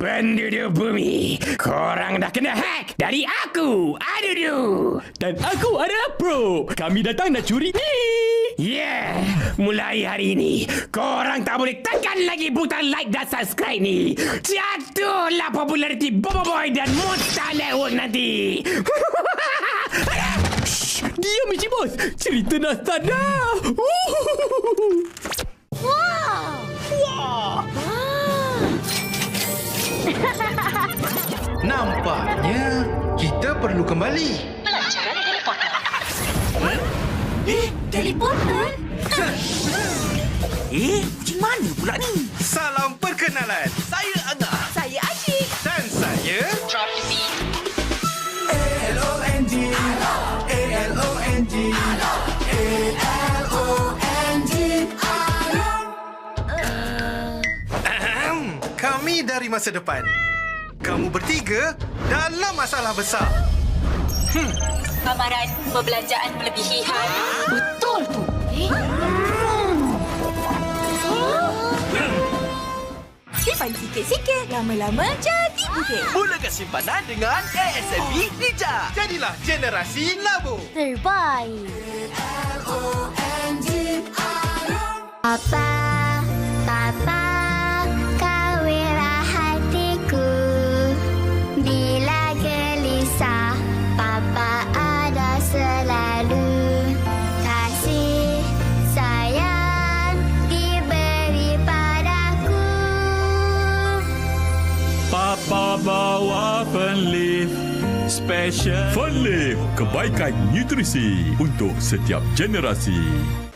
Penduduk bumi, korang dah kena hack dari aku, Adudu. Dan aku adalah Pro. Kami datang nak curi ni. Yeah, mulai hari ini, korang tak boleh tekan lagi butang like dan subscribe ni. Jatuhlah populariti Bobo Boy dan Monster Network nanti. Diam Michi Bos. Cerita dah start dah. Wow! Wah. Nampaknya kita perlu kembali. Pelajaran teleporter. Teleporter? Macam mana pula ni? Salam perkenalan. Saya Angah. Saya Asyik. Dan saya Drop the beat. ALONG. ALONG. Ahem. Kami dari masa depan. Kamu bertiga dalam masalah besar. Pameran perbelanjaan melebihi hal. Betul tu. Simpan sikit-sikit, lama-lama jadi bukit. Mulakan simpanan dengan ASMB Ninja. Jadilah generasi labo. Terbaik. Papa, Papa, kawinlah hatiku. Bila gelisah, Papa ada selalu. Kasih sayang diberi padaku. Papa bawa Fernleaf Special. Fernleaf, kebaikan nutrisi untuk setiap generasi.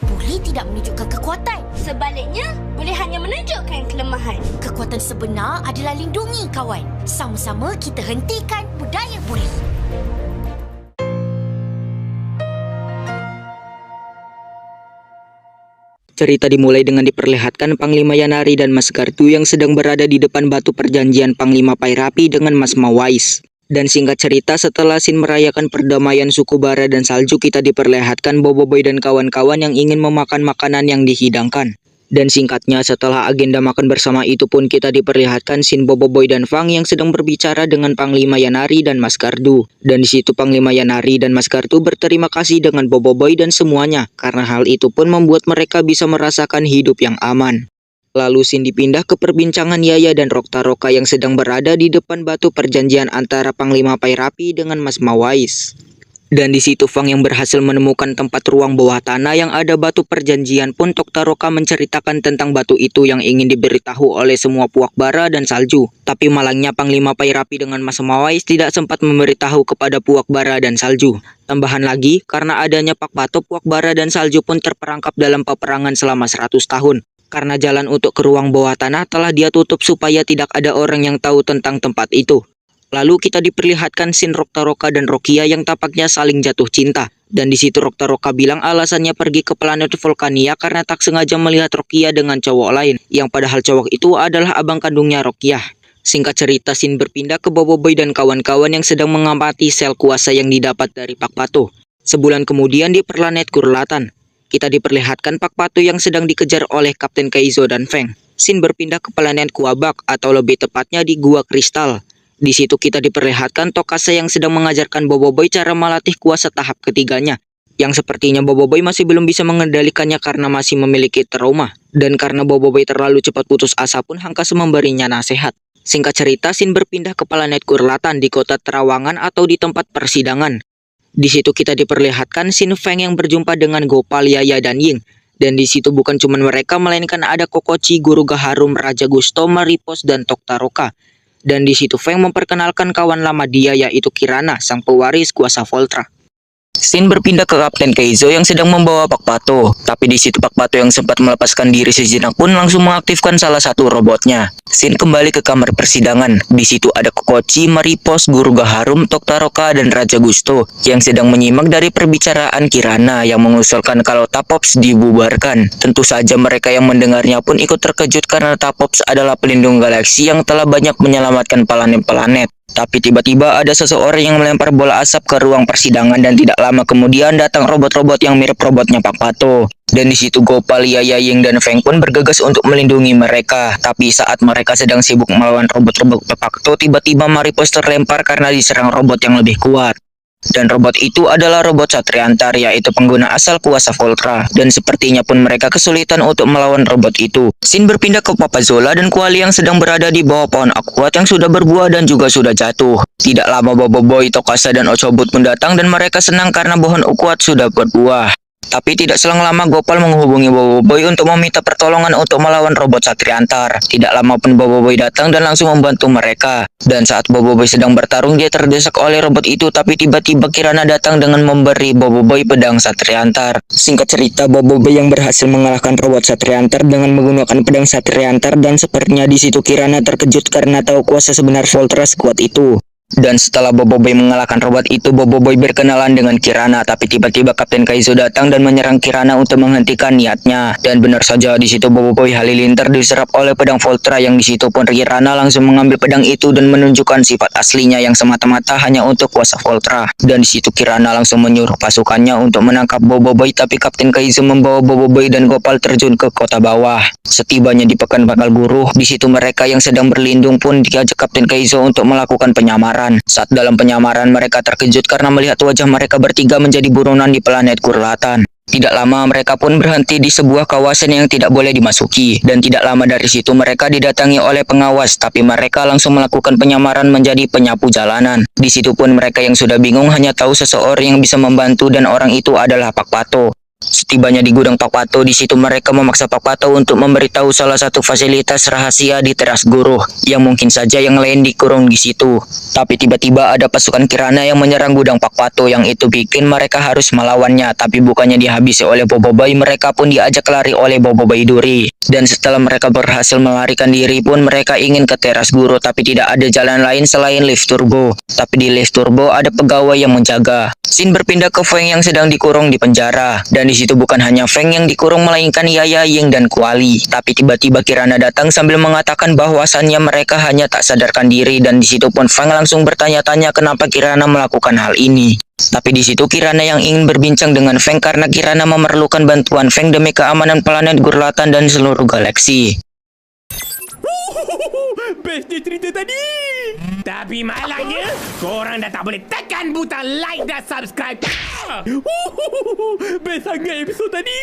Boleh tidak menunjukkan kekuatan. Sebaliknya, boleh hanya menunjukkan kelemahan. Kekuatan sebenar adalah lindungi kawan. Sama-sama kita hentikan budaya buli. Cerita dimulai dengan diperlihatkan Panglima Yanari dan Mas Gartu yang sedang berada di depan batu perjanjian Panglima Pairapi dengan Mas Mawais. Dan singkat cerita, setelah scene merayakan perdamaian suku Bara dan Salju, kita diperlihatkan Bobo Boy dan kawan-kawan yang ingin memakan makanan yang dihidangkan. Dan singkatnya, setelah agenda makan bersama itu pun kita diperlihatkan scene Bobo Boy dan Fang yang sedang berbicara dengan Panglima Yanari dan Mas Gardu. Dan di situ Panglima Yanari dan Mas Gardu berterima kasih dengan Bobo Boy dan semuanya, karena hal itu pun membuat mereka bisa merasakan hidup yang aman. Lalu scene dipindah ke perbincangan Yaya dan Rokta-Roka yang sedang berada di depan batu perjanjian antara Panglima Pairapi dengan Mas Mawais. Dan di situ Fang yang berhasil menemukan tempat ruang bawah tanah yang ada batu perjanjian pun Rokta-Roka menceritakan tentang batu itu yang ingin diberitahu oleh semua puak Bara dan Salju. Tapi malangnya Panglima Pairapi dengan Mas Mawais tidak sempat memberitahu kepada puak Bara dan Salju. Tambahan lagi, karena adanya Pak Bato, puak Bara dan Salju pun terperangkap dalam peperangan selama 100 tahun. Karena jalan untuk ke ruang bawah tanah telah dia tutup supaya tidak ada orang yang tahu tentang tempat itu. Lalu kita diperlihatkan scene Rokta-Roka dan Rokia yang tampaknya saling jatuh cinta. Dan di situ Rokta-Roka bilang alasannya pergi ke planet Volcania karena tak sengaja melihat Rokia dengan cowok lain, yang padahal cowok itu adalah abang kandungnya Rokia. Singkat cerita, scene berpindah ke Bobo Boy dan kawan-kawan yang sedang mengamati sel kuasa yang didapat dari Pak Pato. Sebulan kemudian di planet Kurlatan, kita diperlihatkan Pak Pato yang sedang dikejar oleh Kapten Kaizo dan Feng. Scene berpindah ke planet Kuabak, atau lebih tepatnya di Gua Kristal. Di situ kita diperlihatkan Tokasa yang sedang mengajarkan Bobo Boy cara melatih kuasa tahap ketiganya. Yang sepertinya Bobo Boy masih belum bisa mengendalikannya karena masih memiliki trauma. Dan karena Bobo Boy terlalu cepat putus asa pun Hangkase memberinya nasihat. Singkat cerita, scene berpindah ke planet Kurlatan di kota Terawangan atau di tempat persidangan. Di situ kita diperlihatkan scene Feng yang berjumpa dengan Gopal, Yaya, dan Ying. Dan di situ bukan cuma mereka, melainkan ada Kokochi, Guru Gaharum, Raja Gusto, Maripos, dan Rokta-Roka. Dan di situ Feng memperkenalkan kawan lama dia, yaitu Kirana, sang pewaris kuasa Voltra. Scene berpindah ke Kapten Kaizo yang sedang membawa Pak Pato. Tapi di situ Pak Pato yang sempat melepaskan diri sejenak pun langsung mengaktifkan salah satu robotnya. Scene kembali ke kamar persidangan. Di situ ada Kokochi, Maripos, Guru Gaharum, Rokta-Roka, dan Raja Gusto yang sedang menyimak dari perbicaraan Kirana yang mengusulkan kalau Tapops dibubarkan. Tentu saja mereka yang mendengarnya pun ikut terkejut karena Tapops adalah pelindung galaksi yang telah banyak menyelamatkan planet-planet. Tapi tiba-tiba ada seseorang yang melempar bola asap ke ruang persidangan dan tidak lama kemudian datang robot-robot yang mirip robotnya Pak Pato. Dan di situ Gopal, Yaying dan Feng pun bergegas untuk melindungi mereka. Tapi saat mereka sedang sibuk melawan robot-robot Pak Pato, tiba-tiba Maripos terlempar karena diserang robot yang lebih kuat. Dan robot itu adalah robot Satriantar, yaitu pengguna asal kuasa Voltra. Dan sepertinya pun mereka kesulitan untuk melawan robot itu. Scene berpindah ke Papa Zola dan Kuali yang sedang berada di bawah pohon akuat yang sudah berbuah dan juga sudah jatuh. Tidak lama Bobo Boy, Tokasa dan Ochobut pun datang dan mereka senang karena pohon akuat sudah berbuah. Tapi tidak selang lama Gopal menghubungi Bobo Boy untuk meminta pertolongan untuk melawan robot Satriantar. Tidak lama pun Bobo Boy datang dan langsung membantu mereka. Dan saat Bobo Boy sedang bertarung, dia terdesak oleh robot itu, tapi tiba-tiba Kirana datang dengan memberi Bobo Boy pedang Satriantar. Singkat cerita, Bobo Boy yang berhasil mengalahkan robot Satriantar dengan menggunakan pedang Satriantar, dan sepertinya di situ Kirana terkejut karena tahu kuasa sebenar Voltra sekuat itu. Dan setelah Bobo Boy mengalahkan robot itu, Bobo Boy berkenalan dengan Kirana, tapi tiba-tiba Kapten Kaizo datang dan menyerang Kirana untuk menghentikan niatnya. Dan benar saja di situ Bobo Boy halilintar diserap oleh pedang Voltra, yang di situ pun Kirana langsung mengambil pedang itu dan menunjukkan sifat aslinya yang semata-mata hanya untuk kuasa Voltra. Dan di situ Kirana langsung menyuruh pasukannya untuk menangkap Bobo Boy, tapi Kapten Kaizo membawa Bobo Boy dan Gopal terjun ke kota bawah. Setibanya di Pekan Bakal Guru, di situ mereka yang sedang berlindung pun diajak Kapten Kaizo untuk melakukan penyamaran. Saat dalam penyamaran mereka terkejut karena melihat wajah mereka bertiga menjadi buronan di planet Gurlatan. Tidak lama mereka pun berhenti di sebuah kawasan yang tidak boleh dimasuki. Dan tidak lama dari situ mereka didatangi oleh pengawas, tapi mereka langsung melakukan penyamaran menjadi penyapu jalanan. Di situ pun mereka yang sudah bingung hanya tahu seseorang yang bisa membantu, dan orang itu adalah Pak Pato. Setibanya di gudang Pak Pato, di situ mereka memaksa Pak Pato untuk memberitahu salah satu fasilitas rahasia di teras guru, yang mungkin saja yang lain dikurung di situ. Tapi tiba-tiba ada pasukan Kirana yang menyerang gudang Pak Pato, yang itu bikin mereka harus melawannya. Tapi bukannya dihabisi oleh Bobo Boy, mereka pun diajak lari oleh Bobo Boy Duri. Dan setelah mereka berhasil melarikan diri pun mereka ingin ke teras guru, tapi tidak ada jalan lain selain lift turbo. Tapi di lift turbo ada pegawai yang menjaga. Scene berpindah ke Feng yang sedang dikurung di penjara. Dan di situ bukan hanya Feng yang dikurung, melainkan Yaying dan Kuali. Tapi tiba-tiba Kirana datang sambil mengatakan bahwasannya mereka hanya tak sadarkan diri, dan di situ pun Feng langsung bertanya-tanya kenapa Kirana melakukan hal ini. Tapi di situ Kirana yang ingin berbincang dengan Feng karena Kirana memerlukan bantuan Feng demi keamanan planet Gurlatan dan seluruh galaksi. Bestnya cerita tadi. Tapi malangnya, korang dah tak boleh tekan butang like dan subscribe. Best sangat episod tadi.